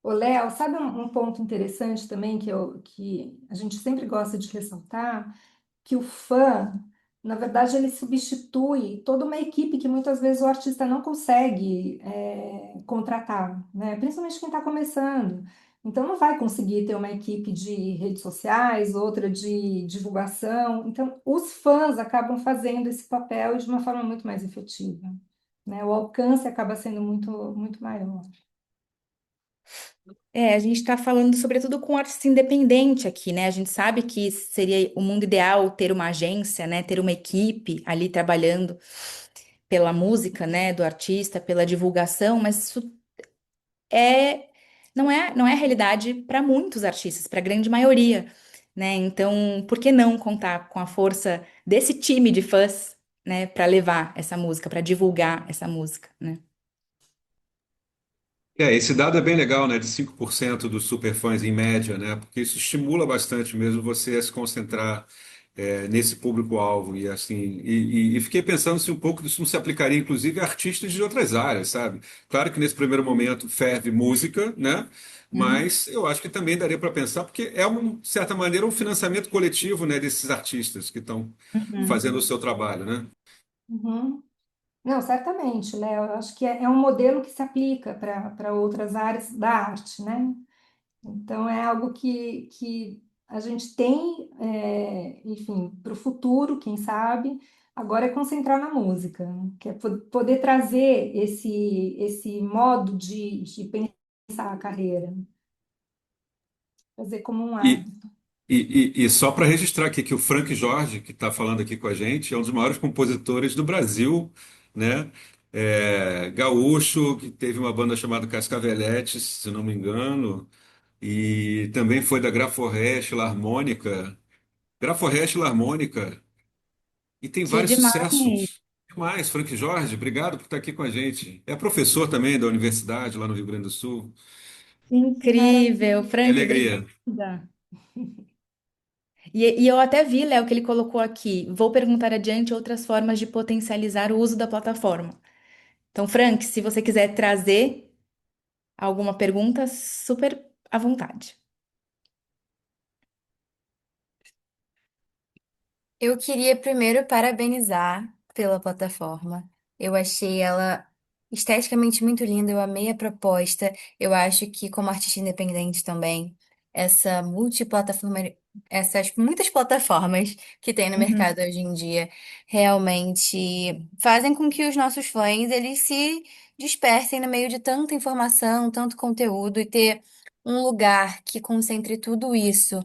Ô, Léo, sabe um ponto interessante também que a gente sempre gosta de ressaltar? Que o fã, na verdade, ele substitui toda uma equipe que muitas vezes o artista não consegue contratar, né? Principalmente quem está começando. Então, não vai conseguir ter uma equipe de redes sociais, outra de divulgação. Então, os fãs acabam fazendo esse papel de uma forma muito mais efetiva, né? O alcance acaba sendo muito, muito maior. A gente está falando sobretudo com artista independente aqui, né? A gente sabe que seria o mundo ideal ter uma agência, né? Ter uma equipe ali trabalhando pela música, né? Do artista, pela divulgação, mas isso é não é a realidade para muitos artistas, para a grande maioria, né? Então, por que não contar com a força desse time de fãs, né, para levar essa música, para divulgar essa música, né? esse dado é bem legal, né? De 5% dos superfãs em média, né? Porque isso estimula bastante mesmo você a se concentrar nesse público-alvo. E assim, e fiquei pensando se um pouco disso não se aplicaria, inclusive, a artistas de outras áreas, sabe? Claro que nesse primeiro momento ferve música, né? Uhum, Mas eu acho que também daria para pensar, porque é, de certa maneira, um financiamento coletivo, né, desses artistas que estão Uhum. fazendo o seu trabalho, né? uhum. Não, certamente, Léo. Eu acho que é um modelo que se aplica para outras áreas da arte, né? Então, é algo que a gente tem, enfim, para o futuro, quem sabe, agora é concentrar na música, né? Que é poder trazer esse modo de pensar a carreira, fazer como um E, hábito. e só para registrar aqui que o Frank Jorge, que está falando aqui com a gente, é um dos maiores compositores do Brasil, né? Gaúcho, que teve uma banda chamada Cascaveletes, se não me engano, e também foi da Graforrest, Larmônica. Graforrest, Larmônica, e tem Que vários demais! sucessos. Demais, Frank Jorge, obrigado por estar aqui com a gente. É professor também da universidade lá no Rio Grande do Sul. Que Incrível, maravilha. Que Frank, alegria. obrigada. E eu até vi, Léo, que ele colocou aqui. Vou perguntar adiante outras formas de potencializar o uso da plataforma. Então, Frank, se você quiser trazer alguma pergunta, super à vontade. Eu queria primeiro parabenizar pela plataforma. Eu achei ela esteticamente muito linda, eu amei a proposta. Eu acho que, como artista independente também, essa essas muitas plataformas que tem no Uhum. mercado hoje em dia realmente fazem com que os nossos fãs eles se dispersem no meio de tanta informação, tanto conteúdo e ter um lugar que concentre tudo isso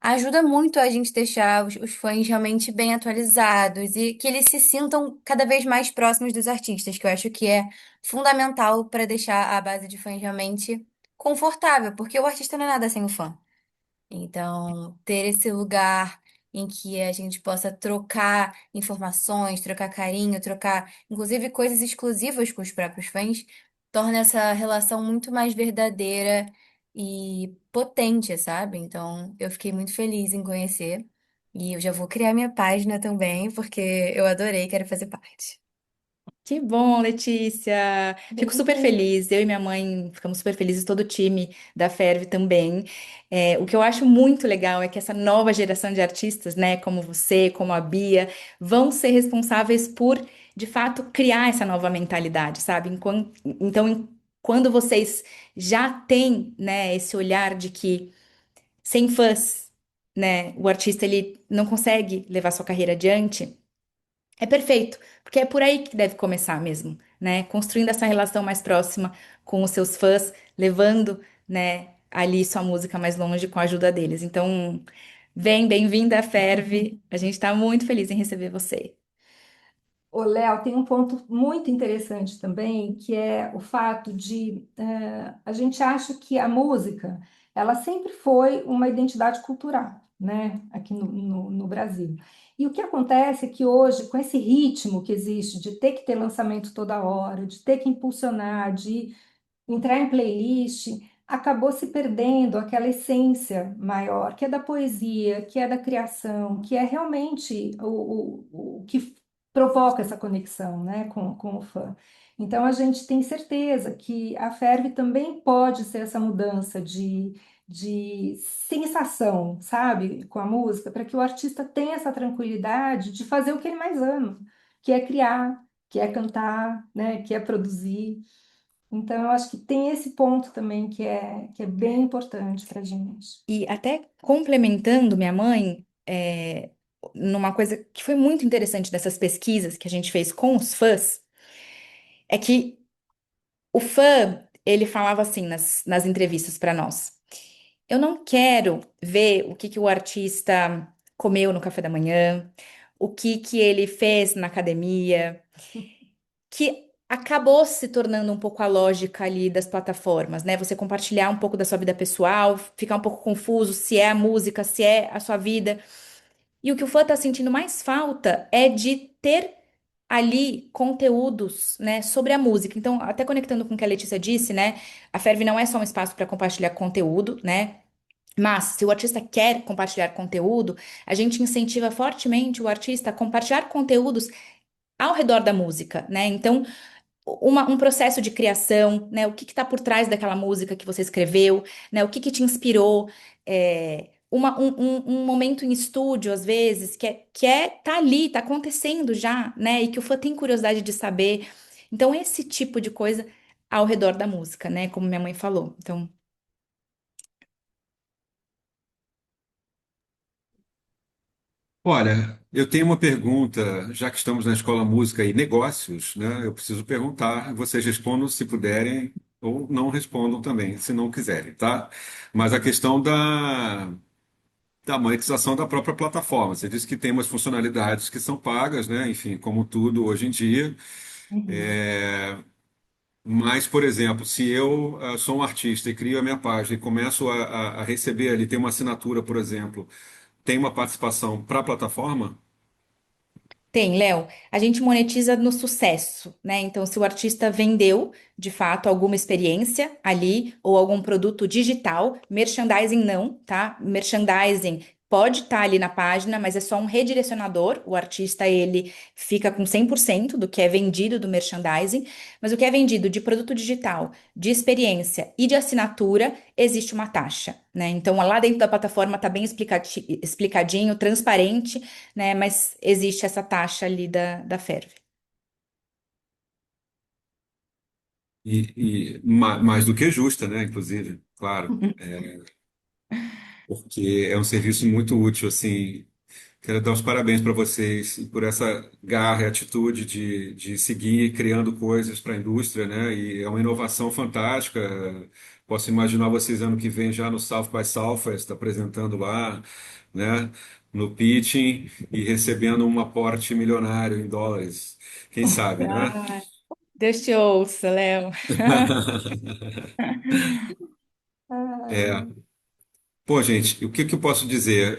ajuda muito a gente deixar os fãs realmente bem atualizados e que eles se sintam cada vez mais próximos dos artistas, que eu acho que é fundamental para deixar a base de fãs realmente confortável, porque o artista não é nada sem o fã. Então, ter esse lugar em que a gente possa trocar informações, trocar carinho, trocar, inclusive, coisas exclusivas com os próprios fãs, torna essa relação muito mais verdadeira e potente, sabe? Então, eu fiquei muito feliz em conhecer. E eu já vou criar minha página também, porque eu adorei, quero fazer parte. Que bom, Letícia. Fico super Bem, feliz. Eu e minha mãe ficamos super felizes, todo o time da Ferve também. O que eu acho muito legal é que essa nova geração de artistas, né, como você, como a Bia, vão ser responsáveis por, de fato, criar essa nova mentalidade, sabe? Quando vocês já têm, né, esse olhar de que sem fãs, né, o artista ele não consegue levar sua carreira adiante. É perfeito, porque é por aí que deve começar mesmo, né? Construindo essa relação mais próxima com os seus fãs, levando, né, ali sua música mais longe com a ajuda deles. Então, bem-vinda, Ferve. A gente está muito feliz em receber você. ô, Léo, tem um ponto muito interessante também, que é o fato de a gente acha que a música ela sempre foi uma identidade cultural, né, aqui no Brasil. E o que acontece é que hoje, com esse ritmo que existe de ter que ter lançamento toda hora, de ter que impulsionar, de entrar em playlist, acabou se perdendo aquela essência maior, que é da poesia, que é da criação, que é realmente o que provoca essa conexão, né, com o fã. Então, a gente tem certeza que a Ferve também pode ser essa mudança de sensação, sabe, com a música, para que o artista tenha essa tranquilidade de fazer o que ele mais ama, que é criar, que é cantar, né, que é produzir. Então, eu acho que tem esse ponto também que é bem importante para a gente. E até complementando minha mãe, numa coisa que foi muito interessante dessas pesquisas que a gente fez com os fãs, é que o fã, ele falava assim nas entrevistas para nós. Eu não quero ver o que que o artista comeu no café da manhã, o que que ele fez na academia, que acabou se tornando um pouco a lógica ali das plataformas, né? Você compartilhar um pouco da sua vida pessoal, ficar um pouco confuso se é a música, se é a sua vida. E o que o fã tá sentindo mais falta é de ter ali conteúdos, né, sobre a música. Então, até conectando com o que a Letícia disse, né, a Ferve não é só um espaço para compartilhar conteúdo, né? Mas, se o artista quer compartilhar conteúdo, a gente incentiva fortemente o artista a compartilhar conteúdos ao redor da música, né? Então, um processo de criação, né? O que está por trás daquela música que você escreveu, né? O que que te inspirou? Um momento em estúdio, às vezes, tá ali, tá acontecendo já, né? E que o fã tem curiosidade de saber. Então, esse tipo de coisa ao redor da música, né? Como minha mãe falou. Então, Olha, eu tenho uma pergunta, já que estamos na Escola Música e Negócios, né? Eu preciso perguntar, vocês respondam se puderem ou não respondam também, se não quiserem, tá? Mas a questão da monetização da própria plataforma. Você disse que tem umas funcionalidades que são pagas, né? Enfim, como tudo hoje em dia. Uhum. Mas, por exemplo, se eu sou um artista e crio a minha página e começo a receber ali, tem uma assinatura, por exemplo, tem uma participação para a plataforma? tem, Léo. A gente monetiza no sucesso, né? Então, se o artista vendeu, de fato, alguma experiência ali ou algum produto digital, merchandising não, tá? Merchandising pode estar ali na página, mas é só um redirecionador. O artista, ele fica com 100% do que é vendido do merchandising, mas o que é vendido de produto digital, de experiência e de assinatura, existe uma taxa, né? Então, lá dentro da plataforma está bem explicadinho, transparente, né? Mas existe essa taxa ali da Ferve. Mais do que justa, né? Inclusive, claro. porque é um serviço muito útil, assim. Quero dar os parabéns para vocês por essa garra e atitude de seguir criando coisas para a indústria, né? E é uma inovação fantástica. Posso imaginar vocês ano que vem já no South by Southwest apresentando lá, né? No pitching e recebendo um aporte milionário em dólares. Quem sabe, né? Ah, Deus te ouça, Léo. É. Ah, Pô, gente, o que que eu posso dizer?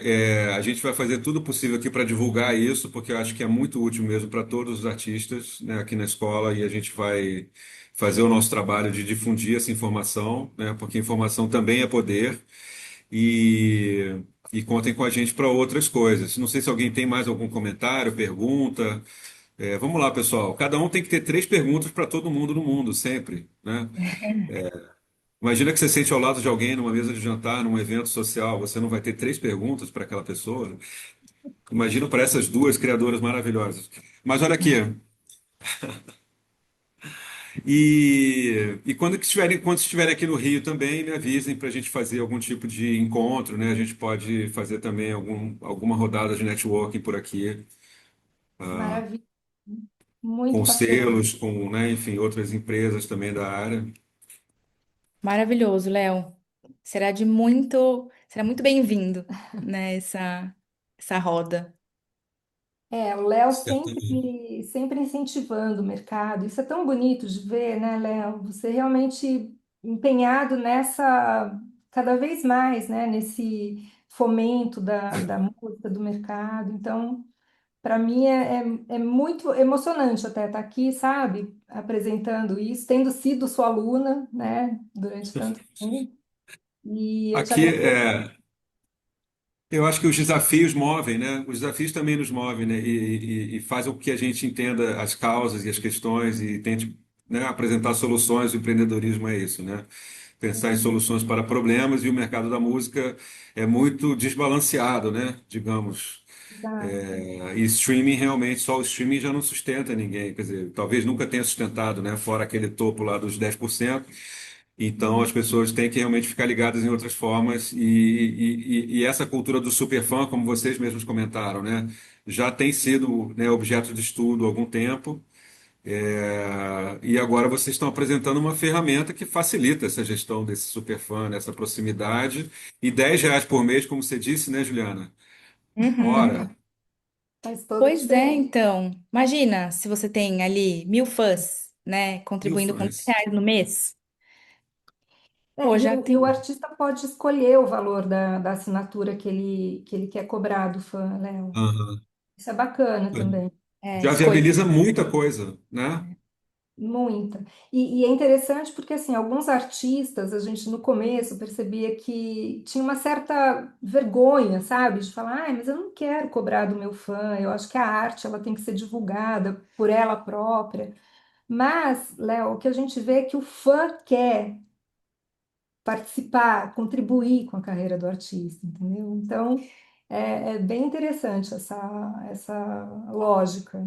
A gente vai fazer tudo possível aqui para divulgar isso, porque eu acho que é muito útil mesmo para todos os artistas, né, aqui na escola, e a gente vai fazer o nosso trabalho de difundir essa informação, né, porque informação também é poder, e contem com a gente para outras coisas. Não sei se alguém tem mais algum comentário, pergunta. Vamos lá, pessoal. Cada um tem que ter 3 perguntas para todo mundo no mundo, sempre, né? Imagina que você sente ao lado de alguém numa mesa de jantar, num evento social, você não vai ter 3 perguntas para aquela pessoa. Imagina para essas duas criadoras maravilhosas. Mas olha aqui, quando estiverem aqui no Rio também, me avisem para a gente fazer algum tipo de encontro, né? A gente pode fazer também alguma rodada de networking por aqui, maravilha. com Muito bacana. selos, com, né, enfim, outras empresas também da área. Maravilhoso, Léo. Será muito bem-vindo, né, essa roda. O Léo Certamente. sempre incentivando o mercado. Isso é tão bonito de ver, né, Léo? Você realmente empenhado cada vez mais, né, nesse fomento da música, do mercado. Então, para mim é muito emocionante até estar aqui, sabe? Apresentando isso, tendo sido sua aluna, né, durante tanto tempo. E eu te Aqui, agradeço. eu acho que os desafios movem, né? Os desafios também nos movem, né? E fazem com que a gente entenda as causas e as questões e tente, né, apresentar soluções. O empreendedorismo é isso, né? Pensar em soluções para problemas e o mercado da música é muito desbalanceado, né? Digamos. Exato. E streaming realmente, só o streaming já não sustenta ninguém. Quer dizer, talvez nunca tenha sustentado, né? Fora aquele topo lá dos 10%. Então as pessoas têm que realmente ficar ligadas em outras formas e essa cultura do superfã, como vocês mesmos comentaram, né, já tem sido, né, objeto de estudo há algum tempo. E agora vocês estão apresentando uma ferramenta que facilita essa gestão desse superfã, dessa proximidade. E R$ 10 por mês, como você disse, né, Juliana? Uhum. Ora, Faz toda a Pois é, diferença. então. Imagina se você tem ali 1.000 fãs, né, mil contribuindo com fãs. R$ 10 no mês. É, Pô, e já o tem. artista pode escolher o valor da assinatura que ele quer cobrar do fã, Léo. Aham. Isso é bacana também, Já Escolher. viabiliza muita coisa, né? muita. E é interessante porque, assim, alguns artistas, a gente no começo percebia que tinha uma certa vergonha, sabe? De falar, mas eu não quero cobrar do meu fã, eu acho que a arte ela tem que ser divulgada por ela própria. Mas, Léo, o que a gente vê é que o fã quer participar, contribuir com a carreira do artista, entendeu? Então, é bem interessante essa lógica.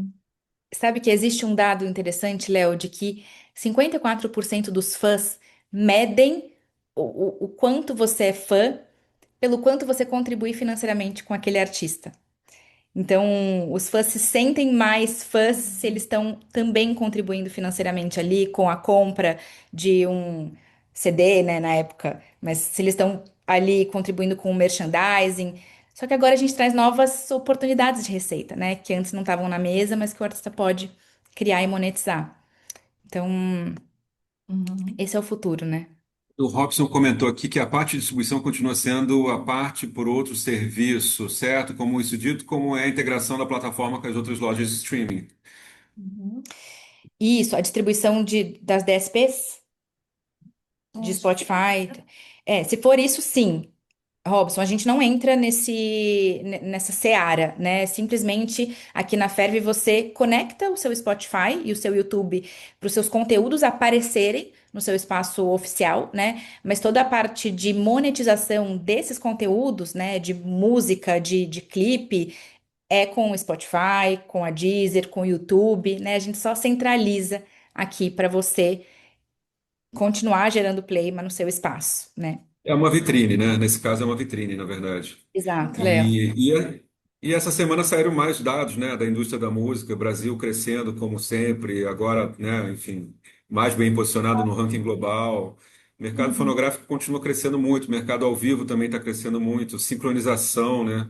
Sabe que existe um dado interessante, Léo, de que 54% dos fãs medem o quanto você é fã pelo quanto você contribui financeiramente com aquele artista. Então, os fãs se sentem mais fãs se eles estão também contribuindo financeiramente ali com a compra de um CD, né, na época, mas se eles estão ali contribuindo com o merchandising. Só que agora a gente traz novas oportunidades de receita, né, que antes não estavam na mesa, mas que o artista pode criar e monetizar. Então, Uhum. esse é o futuro, né? O Robson comentou aqui que a parte de distribuição continua sendo a parte por outro serviço, certo? Como isso dito, como é a integração da plataforma com as outras lojas de streaming. Uhum. Isso, a distribuição das DSPs, de Acho que sim. Spotify. Se for isso, sim. Robson, a gente não entra nessa seara, né? Simplesmente aqui na Ferve você conecta o seu Spotify e o seu YouTube para os seus conteúdos aparecerem no seu espaço oficial, né? Mas toda a parte de monetização desses conteúdos, né? De música, de clipe, é com o Spotify, com a Deezer, com o YouTube, né? A gente só centraliza aqui para você continuar gerando play, mas no seu espaço, né? É uma vitrine, né? Nesse caso é uma vitrine, na verdade. Exato, Léo. E essa semana saíram mais dados, né, da indústria da música, Brasil crescendo como sempre, agora, né, enfim, mais bem posicionado no ranking global. O mercado Uhum. fonográfico continua crescendo muito, o mercado ao vivo também está crescendo muito, sincronização, né?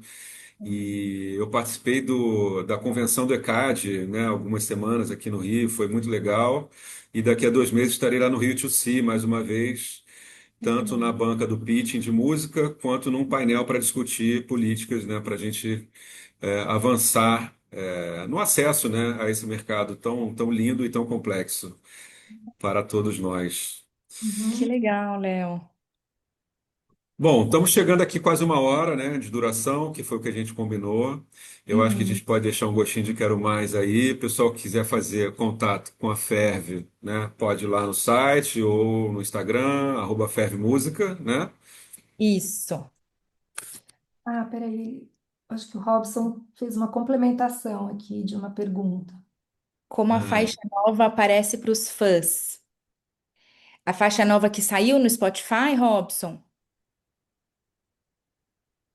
E eu participei da convenção do ECAD, né, algumas semanas aqui no Rio, foi muito legal. E daqui a 2 meses estarei lá no Rio to See mais uma vez, Muito tanto na bom. banca do pitching de música, quanto num painel para discutir políticas, né, para a gente avançar no acesso, né, a esse mercado tão lindo e tão complexo para todos nós. Que Uhum. legal, Léo. Bom, estamos chegando aqui quase 1 hora, né, de duração, que foi o que a gente combinou. Eu acho que a Uhum. gente pode deixar um gostinho de quero mais aí. O pessoal que quiser fazer contato com a Ferve, né, pode ir lá no site ou no Instagram, @fervemúsica, né? Isso. Ah, peraí. Acho que o Robson fez uma complementação aqui de uma pergunta. Como a Ah, faixa nova aparece para os fãs? A faixa nova que saiu no Spotify, Robson?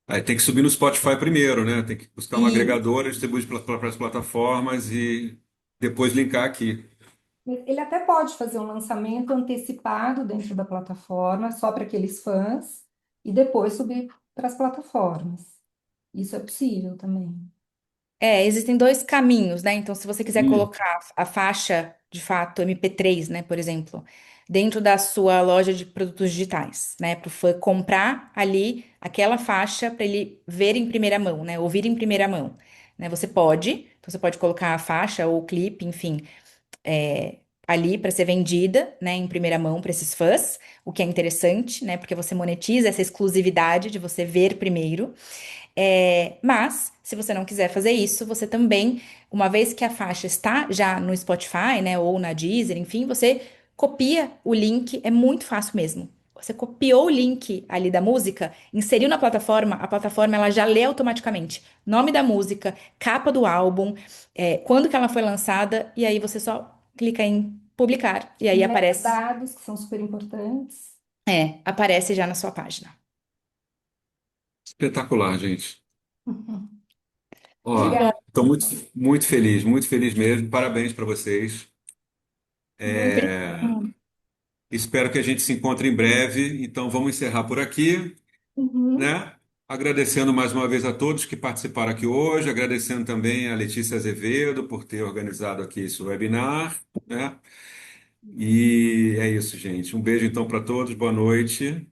aí tem que subir no Spotify primeiro, né? Tem que buscar um E agregador, distribuir para as plataformas e depois linkar aqui. Ele até pode fazer um lançamento antecipado dentro da plataforma, só para aqueles fãs, e depois subir para as plataformas. Isso é possível também. existem dois caminhos, né? Então, se você quiser Hum. colocar a faixa, de fato, MP3, né, por exemplo, dentro da sua loja de produtos digitais, né, para o fã comprar ali aquela faixa para ele ver em primeira mão, né, ouvir em primeira mão, né? Você pode colocar a faixa ou o clipe, enfim, é, ali para ser vendida, né, em primeira mão para esses fãs, o que é interessante, né, porque você monetiza essa exclusividade de você ver primeiro. Mas, se você não quiser fazer isso, você também, uma vez que a faixa está já no Spotify, né, ou na Deezer, enfim, você copia o link, é muito fácil mesmo. Você copiou o link ali da música, inseriu na plataforma, a plataforma ela já lê automaticamente nome da música, capa do álbum, quando que ela foi lançada, e aí você só clica em publicar, e aí aparece, Metadados, que são super importantes. aparece já na sua página. Espetacular, gente. Ó, Obrigada. Legal. estou muito feliz mesmo. Parabéns para vocês. Obrigada. Espero que a gente se encontre em breve. Então vamos encerrar por aqui, Uhum. né? Agradecendo mais uma vez a todos que participaram aqui hoje, agradecendo também a Letícia Azevedo por ter organizado aqui esse webinar, né? E é isso, gente. Um beijo então para todos, boa noite.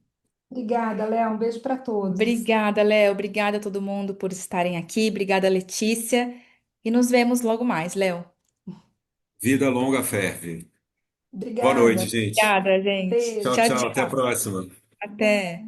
Obrigada, Léo. Um beijo para todos. Obrigada, Léo. Obrigada a todo mundo por estarem aqui. Obrigada, Letícia. E nos vemos logo mais, Léo. Vida longa, ferve. Boa noite, Obrigada. gente. Obrigada, gente. Tchau, Beijo. Tchau, tchau. Até a tchau. próxima. Até.